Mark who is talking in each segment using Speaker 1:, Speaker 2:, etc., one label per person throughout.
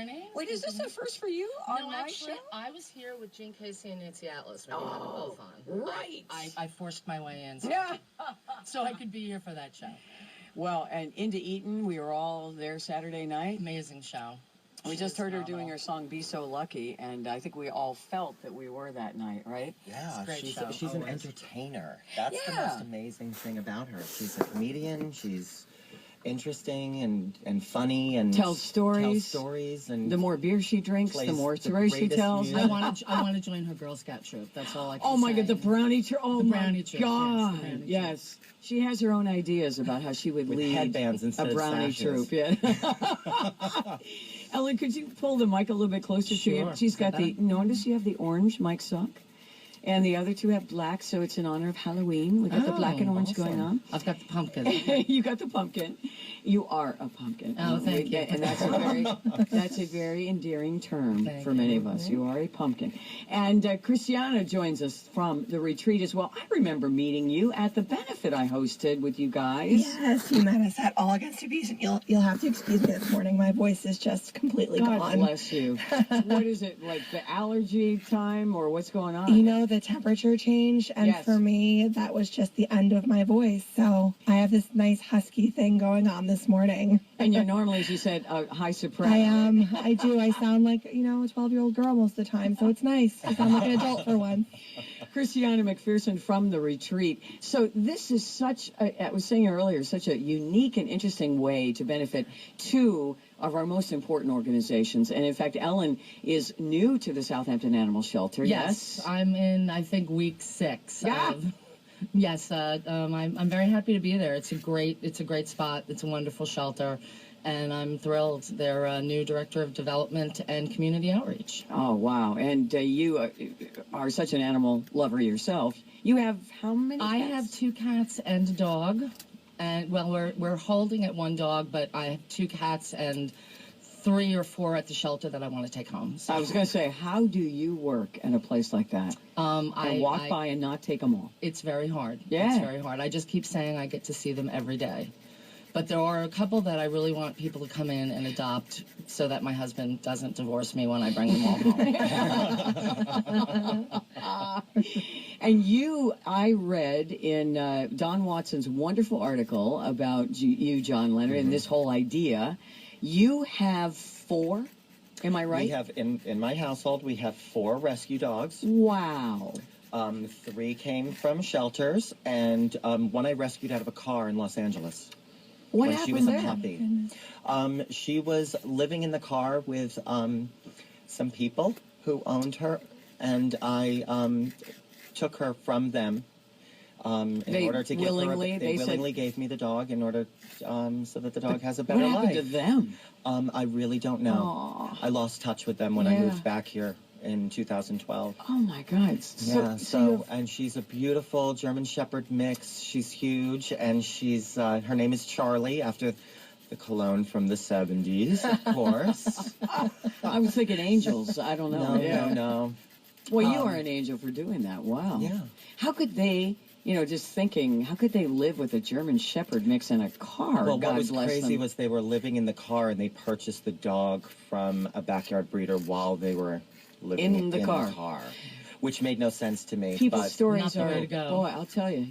Speaker 1: morning.
Speaker 2: Wait, is this a first for you on my
Speaker 1: actually,
Speaker 2: show?
Speaker 1: I was here with Gene Casey and Nancy Atlas. We had them both on.
Speaker 2: Right.
Speaker 1: I forced my way in so I could be here for that show.
Speaker 2: Well, and Into Eaton, we were all there Saturday night.
Speaker 1: Amazing show.
Speaker 2: We just heard her doing her song "Be So Lucky," and I think we all felt that we were that night, right?
Speaker 3: Yeah,
Speaker 1: show,
Speaker 3: she's an entertainer. That's the
Speaker 2: Yeah.
Speaker 3: most amazing thing about her. She's a comedian. She's interesting and funny and
Speaker 2: Tells stories.
Speaker 3: And
Speaker 2: The more beer she drinks, the
Speaker 3: plays
Speaker 2: more
Speaker 3: the
Speaker 2: stories she
Speaker 3: greatest
Speaker 2: tells.
Speaker 3: music.
Speaker 1: I want to join her Girl Scout troop. That's all I can say.
Speaker 2: Oh my God, the brownie troop! Oh
Speaker 1: The
Speaker 2: my
Speaker 1: brownie troop, yes,
Speaker 2: God,
Speaker 1: the brownie troop.
Speaker 2: yes. She has her own ideas about how she would
Speaker 3: With
Speaker 2: lead
Speaker 3: headbands instead
Speaker 2: a
Speaker 3: of
Speaker 2: brownie
Speaker 3: sashes.
Speaker 2: troop. Yeah. Ellen, could you pull the mic a little bit closer to you?
Speaker 1: Sure.
Speaker 2: She's got
Speaker 1: Like that?
Speaker 2: notice you have the orange mic sock, and the other two have black, so it's in honor of Halloween. We got the black and orange
Speaker 3: awesome.
Speaker 2: going on.
Speaker 1: I've got the pumpkin.
Speaker 2: You got the pumpkin. You are a pumpkin.
Speaker 1: Oh, thank you.
Speaker 2: And that's a very endearing term
Speaker 1: Thank
Speaker 2: for many
Speaker 1: you.
Speaker 2: of us. You are a pumpkin. And Christiana joins us from the retreat as well. I remember meeting you at the benefit I hosted with you guys.
Speaker 4: Yes, you met us at All Against Abuse, and you'll have to excuse me this morning. My voice is just completely
Speaker 2: God
Speaker 4: gone.
Speaker 2: bless you. What is it, like the allergy time, or what's going on?
Speaker 4: You know, the temperature change, and
Speaker 2: Yes.
Speaker 4: for me, that was just the end of my voice. So I have this nice husky thing going on this morning.
Speaker 2: And you're normally, as you said, a high soprano.
Speaker 4: I am. I do. I sound like, a 12-year-old girl most of the time, so it's nice. I sound like an adult for once.
Speaker 2: Christiana McPherson from the retreat. So this is such, I was saying earlier, such a unique and interesting way to benefit two of our most important organizations. And in fact, Ellen is new to the Southampton Animal Shelter.
Speaker 1: Yes, I'm in, I think, week 6.
Speaker 2: Yeah.
Speaker 1: Yes, I'm very happy to be there. It's a great spot. It's a wonderful shelter, and I'm thrilled. They're a new director of development and community outreach.
Speaker 2: Oh, wow. And you are such an animal lover yourself. You have how many
Speaker 1: I
Speaker 2: cats?
Speaker 1: have 2 cats and a dog, and well, we're holding at 1 dog, but I have 2 cats and 3 or 4 at the shelter that I want to take home. So,
Speaker 2: I was going to say, how do you work in a place like that?
Speaker 1: I
Speaker 2: walk by and not take them all.
Speaker 1: It's very hard.
Speaker 2: Yeah.
Speaker 1: It's very hard. I just keep saying I get to see them every day. But there are a couple that I really want people to come in and adopt so that my husband doesn't divorce me when I bring them all home.
Speaker 2: And I read in Don Watson's wonderful article about you, John Leonard, and this whole idea. You have 4, am I right?
Speaker 3: We have in my household we have 4 rescue dogs.
Speaker 2: Wow.
Speaker 3: 3 came from shelters, and 1 I rescued out of a car in Los Angeles.
Speaker 2: What
Speaker 3: when
Speaker 2: happened
Speaker 3: she was
Speaker 2: there?
Speaker 3: a puppy. She was living in the car with some people who owned her, and I took her from them in order to give her. They willingly gave me the dog in order so that the dog has a better
Speaker 2: What happened
Speaker 3: life.
Speaker 2: to them?
Speaker 3: I really don't know.
Speaker 2: Aw.
Speaker 3: I lost touch with them when I moved back here in 2012.
Speaker 2: Oh my God!
Speaker 3: And she's a beautiful German Shepherd mix. She's huge, and she's her name is Charlie, after the cologne from the 70s, of course.
Speaker 2: I was thinking angels. I don't know.
Speaker 3: No.
Speaker 2: Well, you are an angel for doing that. Wow.
Speaker 3: Yeah.
Speaker 2: How could they? Just thinking, how could they live with a German Shepherd mix in a car?
Speaker 3: Well,
Speaker 2: God
Speaker 3: what was
Speaker 2: bless
Speaker 3: crazy
Speaker 2: them.
Speaker 3: was they were living in the car, and they purchased the dog from a backyard breeder while they were living
Speaker 2: In the car.
Speaker 3: Which made no sense to me.
Speaker 2: People's
Speaker 3: but
Speaker 2: stories
Speaker 1: Not the
Speaker 2: are,
Speaker 1: way to go.
Speaker 2: boy, I'll tell you,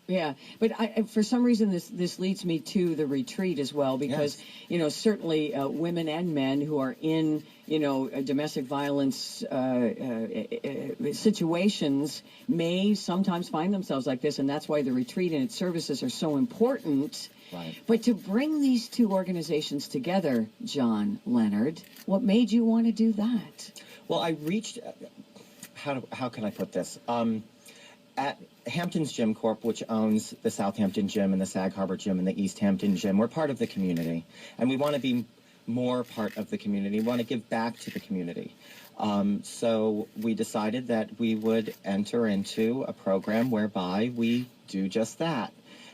Speaker 2: yeah. But for some reason, this leads me to the retreat as well, because certainly women and men who are in domestic violence situations may sometimes find themselves like this, and that's why the retreat and its services are so important.
Speaker 3: Right.
Speaker 2: But to bring these two organizations together, John Leonard, what made you want to do that?
Speaker 3: Well, I reached. How can I put this? At Hampton's Gym Corp, which owns the Southampton Gym and the Sag Harbor Gym and the East Hampton Gym, we're part of the community, and we want to be more part of the community. We want to give back to the community. So we decided that we would enter into a program whereby we do just that.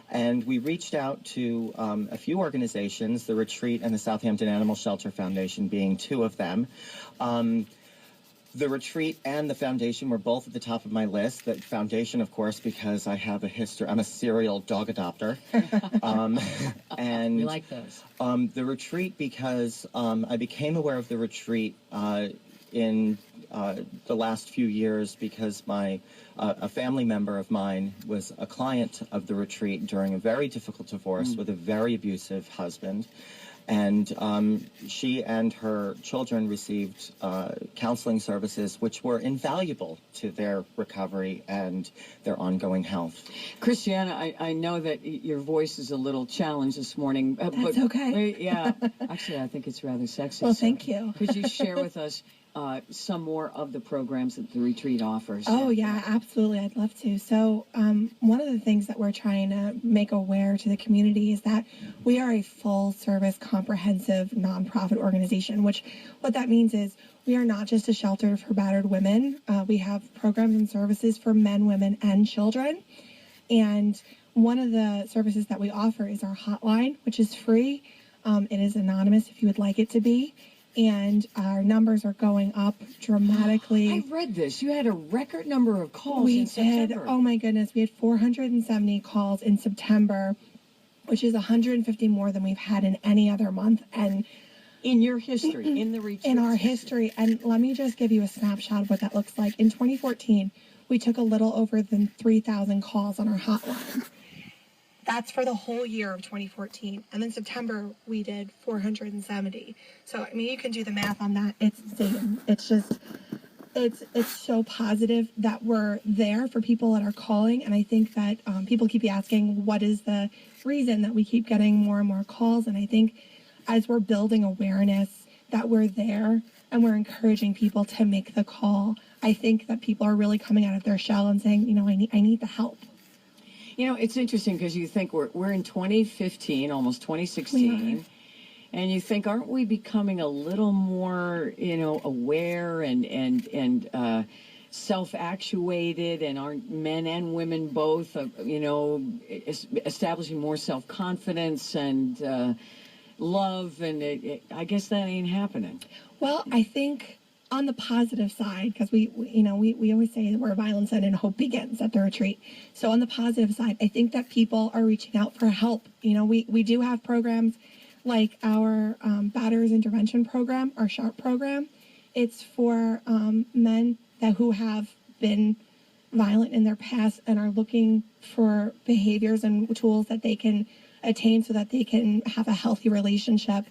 Speaker 3: And we reached out to a few organizations, the Retreat and the Southampton Animal Shelter Foundation being 2 of them. The retreat and the foundation were both at the top of my list. The foundation, of course, because I have a history. I'm a serial dog adopter. And
Speaker 1: We like those.
Speaker 3: the retreat because I became aware of the retreat in the last few years because a family member of mine was a client of the retreat during a very difficult divorce with a very abusive husband. And she and her children received counseling services which were invaluable to their recovery and their ongoing health.
Speaker 2: Christiana, I know that your voice is a little challenged this morning.
Speaker 4: That's okay.
Speaker 2: Yeah. Actually, I think it's rather sexy.
Speaker 4: Well,
Speaker 2: So
Speaker 4: thank you.
Speaker 2: Could you share with us some more of the programs that the retreat offers?
Speaker 4: Oh, yeah, absolutely. I'd love to. So one of the things that we're trying to make aware to the community is that we are a full-service, comprehensive nonprofit organization, which what that means is we are not just a shelter for battered women. We have programs and services for men, women, and children. And one of the services that we offer is our hotline, which is free. It is anonymous if you would like it to be. And our numbers are going up dramatically.
Speaker 2: I read this. You had a record number of calls
Speaker 4: We
Speaker 2: in
Speaker 4: did.
Speaker 2: September.
Speaker 4: Oh my goodness. We had 470 calls in September, which is 150 more than we've had in any other month. And
Speaker 2: In your history, in the retreat.
Speaker 4: in our history, and let me just give you a snapshot of what that looks like. In 2014, we took a little over than 3,000 calls on our hotline. That's for the whole year of 2014. And then September, we did 470. So, I mean, you can do the math on that. It's insane. It's just, it's so positive that we're there for people that are calling. And I think that people keep asking, what is the reason that we keep getting more and more calls? And I think as we're building awareness that we're there and we're encouraging people to make the call, I think that people are really coming out of their shell and saying, you know, I need the help.
Speaker 2: You know, it's interesting because you think we're in 2015, almost 2016, and you think, aren't we becoming a little more, you know, aware and self-actuated, and aren't men and women both, you know, establishing more self-confidence and love, and I guess that ain't happening.
Speaker 4: Well, I think on the positive side, because we always say that where violence ends and hope begins at the retreat. So on the positive side, I think that people are reaching out for help. You know, we do have programs like our Batterers Intervention Program, our SHARP program. It's for men who have been violent in their past and are looking for behaviors and tools that they can attain so that they can have a healthy relationship.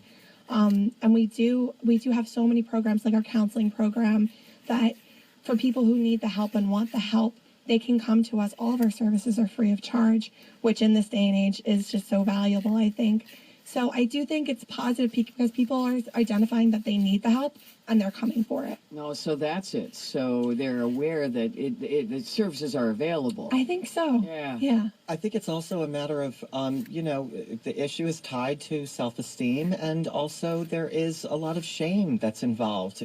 Speaker 4: And we do have so many programs like our counseling program that for people who need the help and want the help, they can come to us. All of our services are free of charge, which in this day and age is just so valuable, I think. So I do think it's positive because people are identifying that they need the help and they're coming for it.
Speaker 2: No, so that's it. So they're aware that the services are available.
Speaker 4: I think so.
Speaker 2: Yeah.
Speaker 4: Yeah.
Speaker 3: I think it's also a matter of, you know, the issue is tied to self-esteem, and also there is a lot of shame that's involved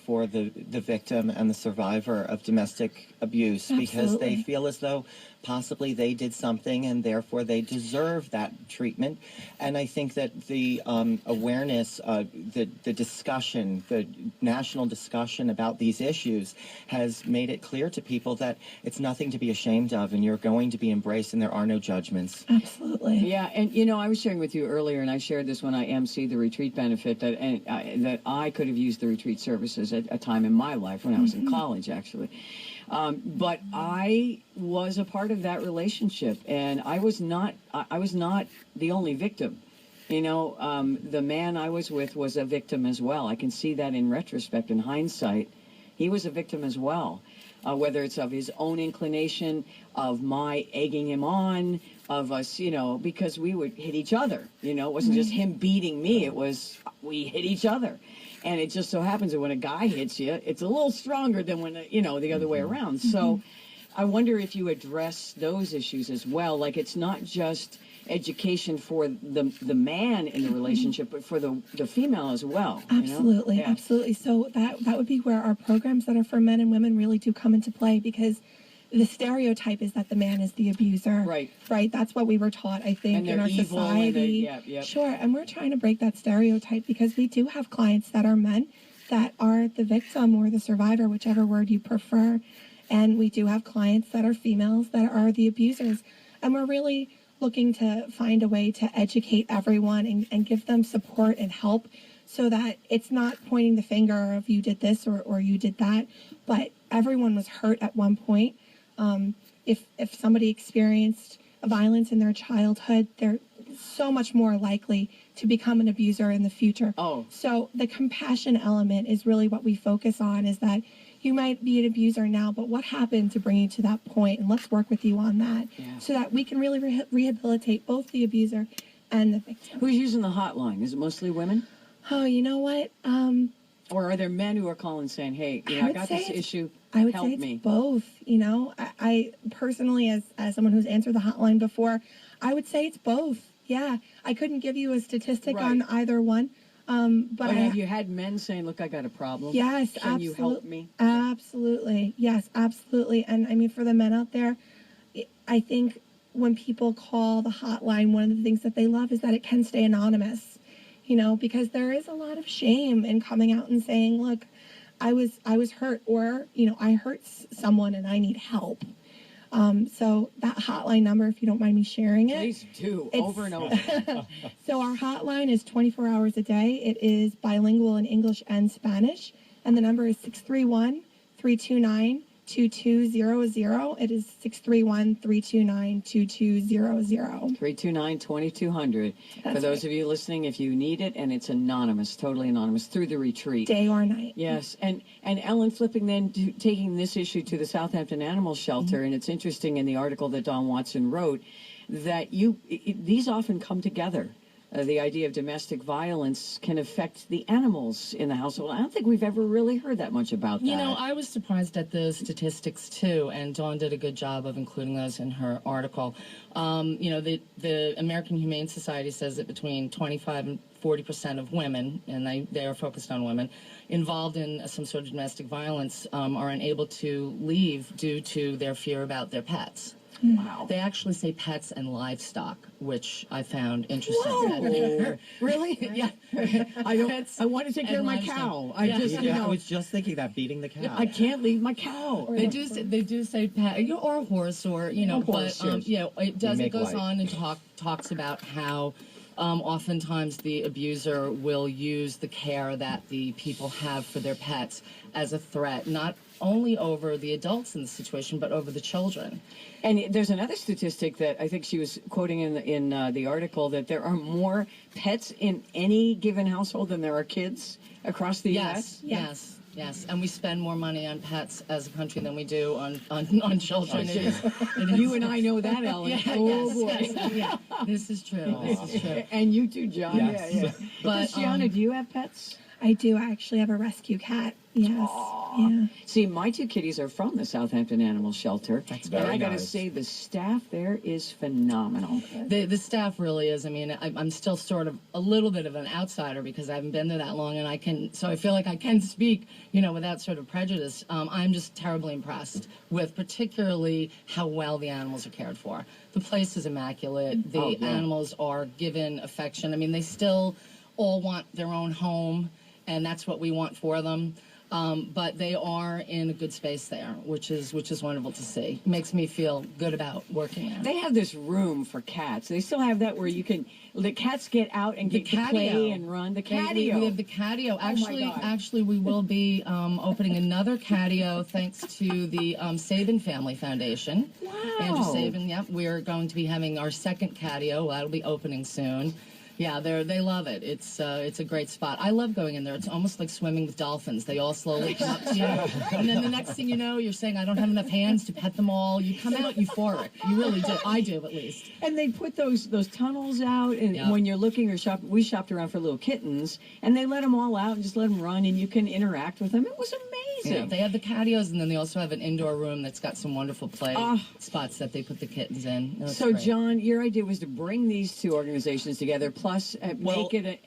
Speaker 3: for the victim and the survivor of domestic abuse because they
Speaker 4: Absolutely.
Speaker 3: feel as though possibly they did something and therefore they deserve that treatment. And I think that the awareness, the discussion, the national discussion about these issues has made it clear to people that it's nothing to be ashamed of, and you're going to be embraced, and there are no judgments.
Speaker 4: Absolutely.
Speaker 2: Yeah, and you know, I was sharing with you earlier, and I shared this when I emceed the retreat benefit, that that I could have used the retreat services at a time in my life when I was in college, actually. But I was a part of that relationship, and I was not the only victim. You know, the man I was with was a victim as well. I can see that in retrospect, in hindsight. He was a victim as well, whether it's of his own inclination, of my egging him on, of us, you know, because we would hit each other. You know, it wasn't just him beating me, it was we hit each other. And it just so happens that when a guy hits you, it's a little stronger than when, you know, the other way around. So I wonder if you address those issues as well. Like, it's not just education for the man in the relationship, but for the female as well. You know?
Speaker 4: Absolutely,
Speaker 2: Yeah.
Speaker 4: absolutely. So that would be where our programs that are for men and women really do come into play, because the stereotype is that the man is the abuser.
Speaker 2: Right.
Speaker 4: Right. That's what we were taught, I think,
Speaker 2: And
Speaker 4: in
Speaker 2: they're
Speaker 4: our
Speaker 2: evil and
Speaker 4: society.
Speaker 2: yep.
Speaker 4: Sure. And we're trying to break that stereotype because we do have clients that are men that are the victim or the survivor, whichever word you prefer. And we do have clients that are females that are the abusers. And we're really looking to find a way to educate everyone and give them support and help so that it's not pointing the finger of you did this or you did that, but everyone was hurt at one point. If somebody experienced violence in their childhood, they're so much more likely to become an abuser in the future.
Speaker 2: Oh.
Speaker 4: So the compassion element is really what we focus on, is that you might be an abuser now, but what happened to bring you to that point? And let's work with you on that so that we can really rehabilitate both the abuser and the victim.
Speaker 2: Who's using the hotline? Is it mostly women?
Speaker 4: Oh, you know what?
Speaker 2: Or are there men who are calling saying, hey,
Speaker 4: I
Speaker 2: I
Speaker 4: would
Speaker 2: got
Speaker 4: say
Speaker 2: this
Speaker 4: it's-
Speaker 2: issue,
Speaker 4: I would
Speaker 2: help
Speaker 4: say it's
Speaker 2: me?
Speaker 4: both. You know, I personally, as someone who's answered the hotline before, I would say it's both. Yeah, I couldn't give you a statistic
Speaker 2: Right.
Speaker 4: on either one. But
Speaker 2: But have you had men saying, look, I got a problem?
Speaker 4: Yes,
Speaker 2: Can you help me?
Speaker 4: Absolutely. Yes, absolutely. And I mean, for the men out there, I think when people call the hotline, one of the things that they love is that it can stay anonymous, you know, because there is a lot of shame in coming out and saying, look, I was hurt, or, you know, I hurt someone and I need help. So that hotline number, if you don't mind me sharing it.
Speaker 2: Please do,
Speaker 4: It's-
Speaker 2: over and over.
Speaker 4: So our hotline is 24 hours a day. It is bilingual in English and Spanish. And the number is 631-329-2200. It is 631-329-2200.
Speaker 2: 329-2200. For
Speaker 4: That's
Speaker 2: those
Speaker 4: right.
Speaker 2: of you listening, if you need it, and it's anonymous, totally anonymous, through the retreat.
Speaker 4: Day or night.
Speaker 2: Yes, and Ellen, flipping then to taking this issue to the Southampton Animal Shelter, and it's interesting in the article that Dawn Watson wrote that these often come together. The idea of domestic violence can affect the animals in the household. I don't think we've ever really heard that much about that.
Speaker 1: You know, I was surprised at the statistics too, and Dawn did a good job of including those in her article. You know, the American Humane Society says that between 25 and 40% of women, and they are focused on women, involved in some sort of domestic violence are unable to leave due to their fear about their pets.
Speaker 2: Wow.
Speaker 1: They actually say pets and livestock, which I found interesting.
Speaker 2: Whoa. Really?
Speaker 1: Yeah.
Speaker 2: I want to take care of my
Speaker 1: livestock.
Speaker 2: cow. I
Speaker 1: Yeah.
Speaker 2: just, you
Speaker 3: I
Speaker 2: know,
Speaker 3: was just thinking that, beating the cow.
Speaker 2: I can't leave my cow.
Speaker 1: They do say pet, or a horse, or you know,
Speaker 2: A horse,
Speaker 1: but
Speaker 2: yes.
Speaker 1: you know, it does. It
Speaker 3: make
Speaker 1: goes
Speaker 3: light.
Speaker 1: on and talks about how oftentimes the abuser will use the care that the people have for their pets as a threat, not only over the adults in the situation, but over the children.
Speaker 2: And there's another statistic that I think she was quoting in the article, that there are more pets in any given household than there are kids across the U.S.
Speaker 1: Yes. And we spend more money on pets as a country than we do on children. It is,
Speaker 2: You and I know that, Ellen.
Speaker 1: Yeah,
Speaker 2: Oh, boy.
Speaker 1: yes, yeah. This is true. This is true.
Speaker 2: And you too, John.
Speaker 3: Yes.
Speaker 2: Yeah.
Speaker 1: But,
Speaker 2: Christiana, do you have pets?
Speaker 4: I do actually have a rescue cat. Yes. Yeah.
Speaker 2: See, my two kitties are from the Southampton Animal Shelter.
Speaker 1: That's
Speaker 2: and
Speaker 3: very
Speaker 2: I got to
Speaker 3: nice.
Speaker 2: say, the staff there is phenomenal.
Speaker 1: The staff really is. I mean, I'm still sort of a little bit of an outsider because I haven't been there that long, and I feel like I can speak, you know, without sort of prejudice. I'm just terribly impressed with particularly how well the animals are cared for. The place is immaculate. The
Speaker 2: Oh, yeah.
Speaker 1: animals are given affection. I mean, they still all want their own home, and that's what we want for them. But they are in a good space there, which is wonderful to see. Makes me feel good about working there.
Speaker 2: They have this room for cats. They still have that where the cats get out and
Speaker 1: The
Speaker 2: get to play
Speaker 1: catio.
Speaker 2: and run. The
Speaker 1: We
Speaker 2: catio.
Speaker 1: have the catio.
Speaker 2: my God.
Speaker 1: Actually, we will be opening another catio thanks to the Sabin Family Foundation.
Speaker 2: Wow.
Speaker 1: Andrew Sabin. Yep, we're going to be having our second catio. That'll be opening soon. Yeah, they love it. It's a great spot. I love going in there. It's almost like swimming with dolphins. They all slowly come up to you, and then the next thing you know, you're saying, "I don't have enough hands to pet them all." You come out euphoric. You really do. I do, at least.
Speaker 2: And they put those tunnels out, and
Speaker 1: Yep.
Speaker 2: when you're looking or shop, we shopped around for little kittens, and they let them all out and just let them run, and you can interact with them. It was
Speaker 1: Yeah,
Speaker 2: amazing.
Speaker 1: they have the catios, and then they also have an indoor room that's got some wonderful play
Speaker 2: Ah.
Speaker 1: spots that they put the kittens in. That's
Speaker 2: So,
Speaker 1: great.
Speaker 2: John, your idea was to bring these two organizations together, plus
Speaker 3: Well-
Speaker 2: make it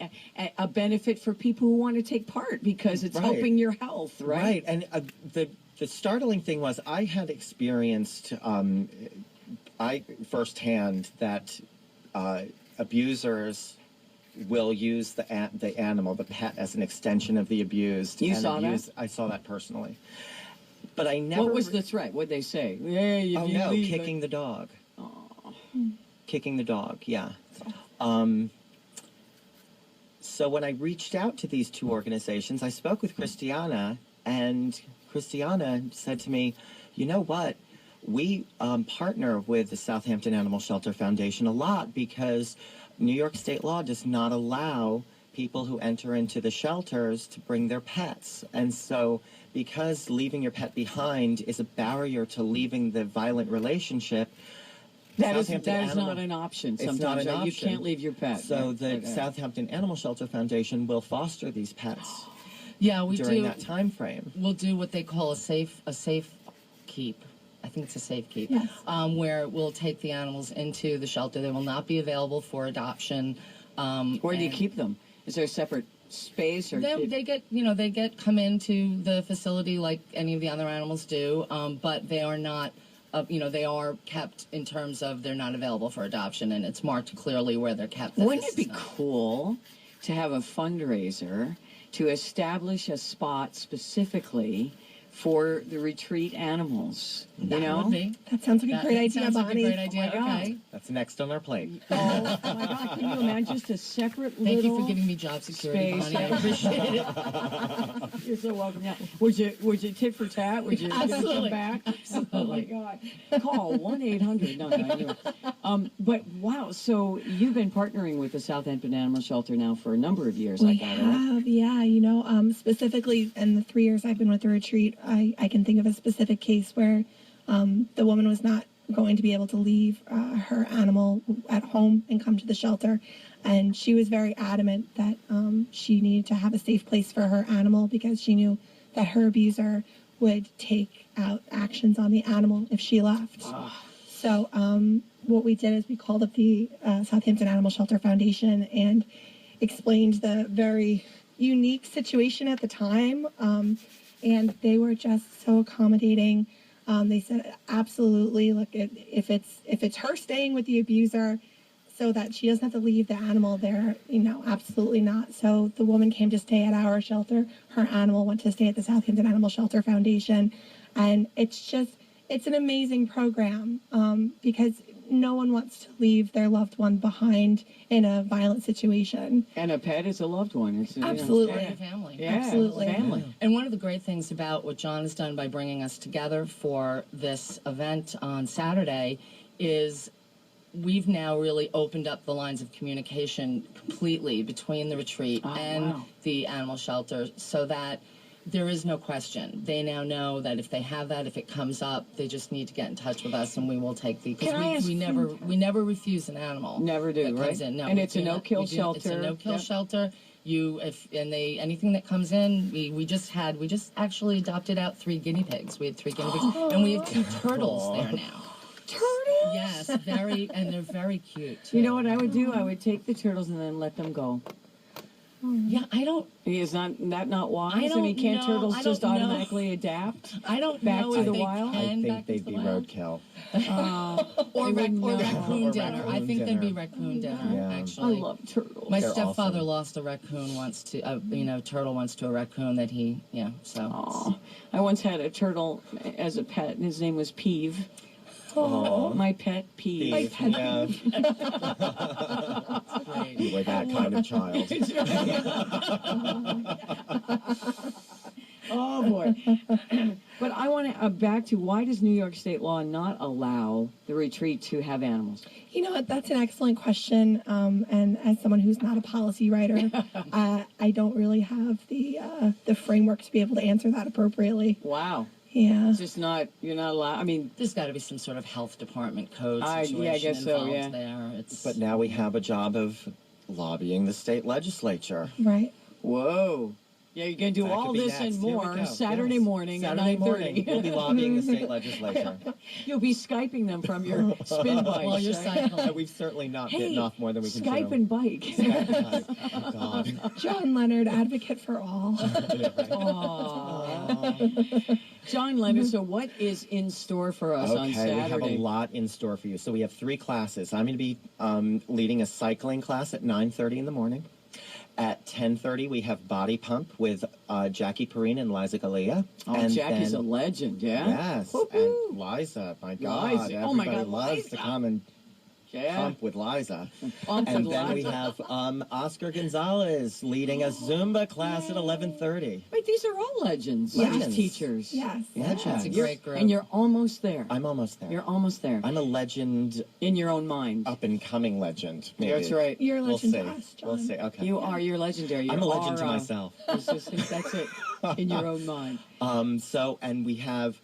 Speaker 2: a benefit for people who want to take part, because it's
Speaker 3: Right.
Speaker 2: helping your health, right?
Speaker 3: Right, and the startling thing was I had experienced firsthand that abusers will use the animal, the pet, as an extension of the abused.
Speaker 2: You
Speaker 3: and
Speaker 2: saw that?
Speaker 3: I saw that personally. But I never.
Speaker 2: What was the threat? What'd they say? Hey, if
Speaker 3: Oh
Speaker 2: you
Speaker 3: no,
Speaker 2: leave,
Speaker 3: kicking the dog. Kicking the dog, yeah. So when I reached out to these two organizations, I spoke with Christiana, and Christiana said to me, you know what? We partner with the Southampton Animal Shelter Foundation a lot because New York state law does not allow people who enter into the shelters to bring their pets. And so because leaving your pet behind is a barrier to leaving the violent relationship,
Speaker 2: That is
Speaker 3: Southampton
Speaker 2: not an option.
Speaker 3: It's not
Speaker 2: Sometimes
Speaker 3: an
Speaker 2: right? You
Speaker 3: option.
Speaker 2: can't leave your pet.
Speaker 3: So
Speaker 2: Right.
Speaker 3: the
Speaker 2: Okay.
Speaker 3: Southampton Animal Shelter Foundation will foster these pets
Speaker 1: Yeah, we
Speaker 3: during
Speaker 1: do.
Speaker 3: that time frame.
Speaker 1: We'll do what they call a safe keep. I think it's a safe keep,
Speaker 4: Yes.
Speaker 1: where we'll take the animals into the shelter. They will not be available for adoption.
Speaker 2: Where do you
Speaker 1: and
Speaker 2: keep them? Is there a separate space or?
Speaker 1: They get come into the facility like any of the other animals do, but they are not. They are kept in terms of they're not available for adoption, and it's marked clearly where they're kept. that
Speaker 2: Wouldn't
Speaker 1: this
Speaker 2: it be
Speaker 1: is not-
Speaker 2: cool to have a fundraiser to establish a spot specifically for the retreat animals?
Speaker 1: That
Speaker 2: you know?
Speaker 1: would be.
Speaker 4: That sounds like a great idea,
Speaker 1: Sounds like a
Speaker 4: Bonnie.
Speaker 1: great idea.
Speaker 2: my God.
Speaker 1: Okay.
Speaker 3: That's next on our plate.
Speaker 2: Oh my God! Can you imagine just a separate
Speaker 1: Thank
Speaker 2: little?
Speaker 1: you for giving me job security,
Speaker 2: space.
Speaker 1: Bonnie. I appreciate it.
Speaker 2: You're so welcome. Yeah. Would you tit for tat? Would you give us some
Speaker 1: Absolutely.
Speaker 2: back?
Speaker 1: Absolutely.
Speaker 2: Oh my God! Call 1-800. No, I knew it. But wow, so you've been partnering with the Southampton Animal Shelter now for a number of years. I
Speaker 4: We
Speaker 2: gather, right?
Speaker 4: have, yeah, specifically in the 3 years I've been with the retreat, I can think of a specific case where the woman was not going to be able to leave her animal at home and come to the shelter. And she was very adamant that she needed to have a safe place for her animal because she knew that her abuser would take out actions on the animal if she left. So what we did is we called up the Southampton Animal Shelter Foundation and explained the very unique situation at the time. And they were just so accommodating. They said, absolutely, look, if it's her staying with the abuser so that she doesn't have to leave the animal there, absolutely not. So the woman came to stay at our shelter. Her animal went to stay at the Southampton Animal Shelter Foundation. And it's an amazing program because no one wants to leave their loved one behind in a violent situation.
Speaker 2: And a pet is a loved one. It's,
Speaker 4: Absolutely.
Speaker 1: Part of your family.
Speaker 2: Yeah,
Speaker 4: Absolutely.
Speaker 2: family.
Speaker 1: And one of the great things about what John has done by bringing us together for this event on Saturday is we've now really opened up the lines of communication completely between the retreat and
Speaker 2: wow.
Speaker 1: the animal shelter so that there is no question. They now know that if they have that, if it comes up, they just need to get in touch with us, and we will take the.
Speaker 2: Can I ask-
Speaker 1: We never refuse an animal.
Speaker 2: Never do,
Speaker 1: that comes
Speaker 2: right?
Speaker 1: in. No,
Speaker 2: And
Speaker 1: we
Speaker 2: it's a
Speaker 1: do not-
Speaker 2: no-kill
Speaker 1: we do-
Speaker 2: shelter.
Speaker 1: It's a no-kill
Speaker 2: Yep.
Speaker 1: shelter. Anything that comes in, we just actually adopted out 3 guinea pigs. We had 3 guinea pigs, and we have 2 turtles there now.
Speaker 2: Turtles?
Speaker 1: Yes, and they're very cute. Too.
Speaker 2: You know what I would do? I would take the turtles and then let them go.
Speaker 1: Yeah, I don't
Speaker 2: Is that not wise?
Speaker 1: I don't
Speaker 2: mean, can't
Speaker 1: know.
Speaker 2: turtles
Speaker 1: I
Speaker 2: just
Speaker 1: don't know.
Speaker 2: automatically adapt?
Speaker 1: know
Speaker 2: to
Speaker 1: if
Speaker 2: the
Speaker 1: they
Speaker 2: wild?
Speaker 1: can
Speaker 3: I think
Speaker 1: back
Speaker 3: they'd
Speaker 1: into
Speaker 3: be
Speaker 1: the wild.
Speaker 3: roadkill.
Speaker 1: Or,
Speaker 2: They wouldn't know.
Speaker 1: raccoon
Speaker 3: Or
Speaker 1: dinner. I
Speaker 3: raccoon
Speaker 1: think they'd be
Speaker 3: dinner.
Speaker 1: raccoon dinner.
Speaker 3: Yeah.
Speaker 2: I
Speaker 1: Actually,
Speaker 2: love turtles.
Speaker 1: my
Speaker 3: They're
Speaker 1: stepfather
Speaker 3: awesome.
Speaker 1: lost a raccoon once to turtle once to a raccoon that he so.
Speaker 2: Aw. I once had a turtle as a pet, and his name was Peeve.
Speaker 3: Aw.
Speaker 2: My pet Peeve.
Speaker 3: Steve, yeah,
Speaker 1: Great.
Speaker 3: you were that kind of child.
Speaker 2: Oh boy! But I want to back to why does New York state law not allow the retreat to have animals?
Speaker 4: You know what? That's an excellent question. And as someone who's not a policy writer, I don't really have the framework to be able to answer that appropriately.
Speaker 2: Wow!
Speaker 4: Yeah.
Speaker 2: It's just not you're not allowed. I mean,
Speaker 1: There's got to be some sort of health department code
Speaker 2: Yeah, I
Speaker 1: situation
Speaker 2: guess so,
Speaker 1: involved
Speaker 2: yeah.
Speaker 1: there. It's
Speaker 3: But now we have a job of lobbying the state legislature.
Speaker 4: Right.
Speaker 2: whoa! Yeah, you can do
Speaker 3: That
Speaker 2: all
Speaker 3: could be
Speaker 2: this
Speaker 3: next.
Speaker 2: and
Speaker 3: Here we
Speaker 2: more
Speaker 3: go.
Speaker 2: Saturday
Speaker 3: Yes.
Speaker 2: morning
Speaker 3: Saturday
Speaker 2: at 9:30.
Speaker 3: morning. We'll be lobbying the state legislature.
Speaker 2: You'll be Skyping them from your spin bike.
Speaker 1: While you're cycling.
Speaker 3: We've certainly not
Speaker 2: Hey,
Speaker 3: bitten off more than we can
Speaker 2: Skype
Speaker 3: chew.
Speaker 2: and bike.
Speaker 3: Oh, God.
Speaker 4: John Leonard, advocate for all.
Speaker 2: Aw. John Leonard, so what is in store for us on
Speaker 3: Okay,
Speaker 2: Saturday?
Speaker 3: we have a lot in store for you. So we have 3 classes. I'm going to be leading a cycling class at 9:30 in the morning. At 10:30, we have Body Pump with Jackie Perrine and Liza Galea.
Speaker 2: Oh,
Speaker 3: and
Speaker 2: Jackie's
Speaker 3: then,
Speaker 2: a legend, yeah?
Speaker 3: Yes,
Speaker 2: Woo-hoo.
Speaker 3: and Liza, my God.
Speaker 2: Liza.
Speaker 3: Everybody
Speaker 2: Oh, my God,
Speaker 3: loves
Speaker 2: Liza.
Speaker 3: to come and
Speaker 2: Yeah.
Speaker 3: pump with Liza.
Speaker 2: Pump
Speaker 3: And
Speaker 2: with
Speaker 3: then we
Speaker 2: Liza.
Speaker 3: have Oscar Gonzalez leading a Zumba class at 11:30.
Speaker 2: Wait, these are all legends.
Speaker 3: Legends.
Speaker 2: These teachers.
Speaker 4: Yes.
Speaker 3: Legends.
Speaker 1: That's a
Speaker 2: You're-
Speaker 1: great group.
Speaker 2: And you're almost there.
Speaker 3: I'm almost there.
Speaker 2: You're almost there.
Speaker 3: I'm a legend,
Speaker 2: In your own mind.
Speaker 3: up and coming legend. Maybe.
Speaker 2: That's right.
Speaker 4: You're a
Speaker 3: We'll
Speaker 4: legend
Speaker 3: see.
Speaker 4: to us, John.
Speaker 3: We'll see. Okay.
Speaker 2: You're legendary.
Speaker 3: I'm a
Speaker 2: You're
Speaker 3: legend to
Speaker 2: our,
Speaker 3: myself.
Speaker 2: That's it. In your own mind.
Speaker 3: And we have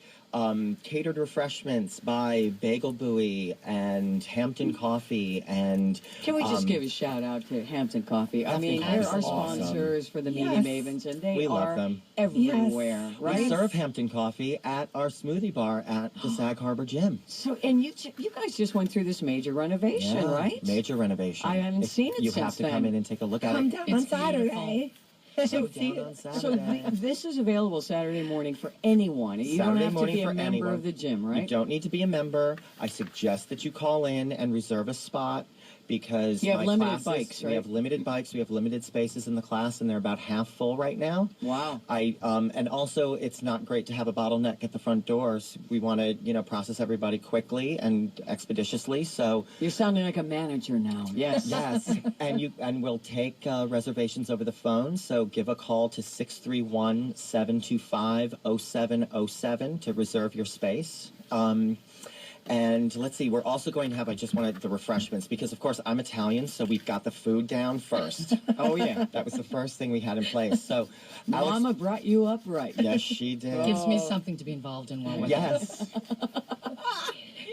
Speaker 3: catered refreshments by Bagel Buoy and Hampton Coffee and
Speaker 2: Can we just give a shout out to Hampton Coffee? I mean, they're our
Speaker 3: Awesome.
Speaker 2: sponsors for the Media
Speaker 4: Yes.
Speaker 2: Mavens, and they
Speaker 3: We love
Speaker 2: are
Speaker 3: them.
Speaker 2: everywhere,
Speaker 4: Yes.
Speaker 3: we
Speaker 2: right?
Speaker 3: serve Hampton Coffee at our smoothie bar at the Sag Harbor Gym.
Speaker 2: So, and you guys just went through this major renovation,
Speaker 3: Yeah,
Speaker 2: right?
Speaker 3: Major renovation.
Speaker 2: I haven't seen it
Speaker 3: You
Speaker 2: since
Speaker 3: have to
Speaker 2: then.
Speaker 3: come in and take a look at
Speaker 4: Come
Speaker 3: it.
Speaker 4: down
Speaker 1: It's
Speaker 4: on Saturday.
Speaker 3: Down
Speaker 4: See
Speaker 3: on
Speaker 4: it.
Speaker 2: So
Speaker 3: Saturday.
Speaker 2: this is available Saturday morning for anyone. You don't
Speaker 3: Saturday
Speaker 2: have to
Speaker 3: morning
Speaker 2: be a
Speaker 3: for
Speaker 2: member
Speaker 3: anyone.
Speaker 2: of the gym, right?
Speaker 3: You don't need to be a member. I suggest that you call in and reserve a spot because
Speaker 2: You have
Speaker 3: my
Speaker 2: limited
Speaker 3: classes,
Speaker 2: bikes,
Speaker 3: We
Speaker 2: right?
Speaker 3: have limited bikes. We have limited spaces in the class, and they're about half full right now.
Speaker 2: Wow.
Speaker 3: And also it's not great to have a bottleneck at the front doors. We want to, process everybody quickly and expeditiously. So
Speaker 2: You're sounding like a manager now. Yes.
Speaker 3: yes, and we'll take reservations over the phone. So give a call to 631-725-0707 to reserve your space. And let's see, we're also going to have, I just wanted the refreshments because, of course, I'm Italian, so we've got the food down first.
Speaker 2: Oh, yeah.
Speaker 3: That was the first thing we had in place. So, Alex,
Speaker 2: Mama brought you up right.
Speaker 3: yes, she did.
Speaker 1: Gives me something to be involved in while we're
Speaker 3: Yes,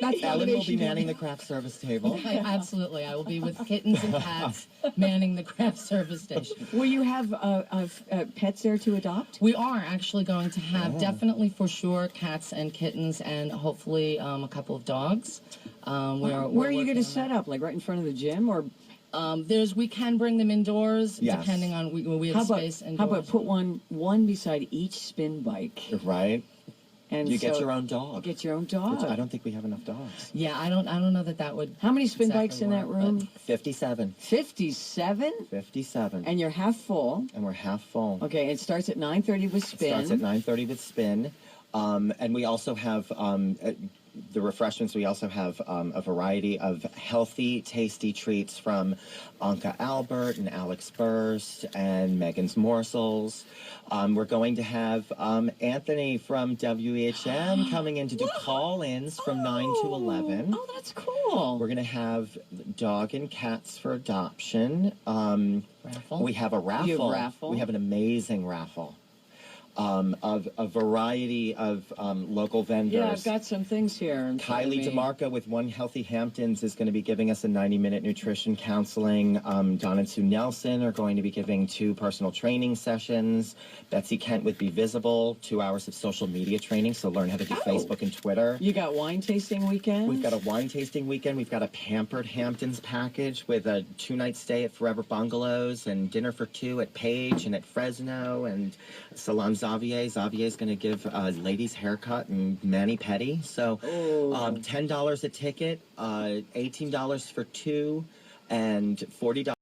Speaker 4: That's
Speaker 3: Ellen will be
Speaker 4: validation.
Speaker 3: manning the craft service table.
Speaker 1: Absolutely. I will be with kittens and cats manning the craft service station.
Speaker 2: Will you have pets there to adopt?
Speaker 1: We are actually going to have definitely for sure cats and kittens and hopefully a couple of dogs.
Speaker 2: Where are you going to set up? Like right in front of the gym, or
Speaker 1: We can bring them indoors
Speaker 3: Yes.
Speaker 1: depending on we have space indoors.
Speaker 2: how about put one beside each spin bike,
Speaker 3: Right?
Speaker 2: and
Speaker 3: You get
Speaker 2: so
Speaker 3: your own dog.
Speaker 2: Get your own
Speaker 3: Which
Speaker 2: dog.
Speaker 3: I don't think we have enough dogs.
Speaker 1: Yeah, I don't know that would.
Speaker 2: How many spin
Speaker 1: exactly
Speaker 2: bikes in that
Speaker 1: work,
Speaker 2: room?
Speaker 3: 57.
Speaker 2: 57,
Speaker 3: 57.
Speaker 2: and you're half full.
Speaker 3: And we're half full.
Speaker 2: Okay, it starts at 9:30 with spin.
Speaker 3: Starts at 9:30 with spin. And we also have the refreshments. We also have a variety of healthy, tasty treats from Anka Albert and Alex Burst and Megan's Morsels. We're going to have Anthony from WEHM coming in to do call-ins from 9 to 11.
Speaker 2: Oh, that's cool.
Speaker 3: We're going to have dog and cats for adoption.
Speaker 1: Raffle.
Speaker 3: We have a raffle.
Speaker 2: You have raffle?
Speaker 3: We have an amazing raffle of a variety of local vendors.
Speaker 2: Yeah, I've got some things here. in front of
Speaker 3: Kylie
Speaker 2: me.
Speaker 3: DeMarco with One Healthy Hamptons is going to be giving us a 90-minute nutrition counseling. Don and Sue Nelson are going to be giving 2 personal training sessions. Betsy Kent with Be Visible, 2 hours of social media training, so learn how to do Facebook and Twitter.
Speaker 2: You got wine tasting weekend.
Speaker 3: We've got a wine tasting weekend. We've got a Pampered Hamptons package with a 2-night stay at Forever Bungalows and dinner for 2 at Page and at Fresno and Salon Xavier. Xavier's going to give a ladies haircut and mani-pedi. So $10 a ticket, $18 for 2, and $40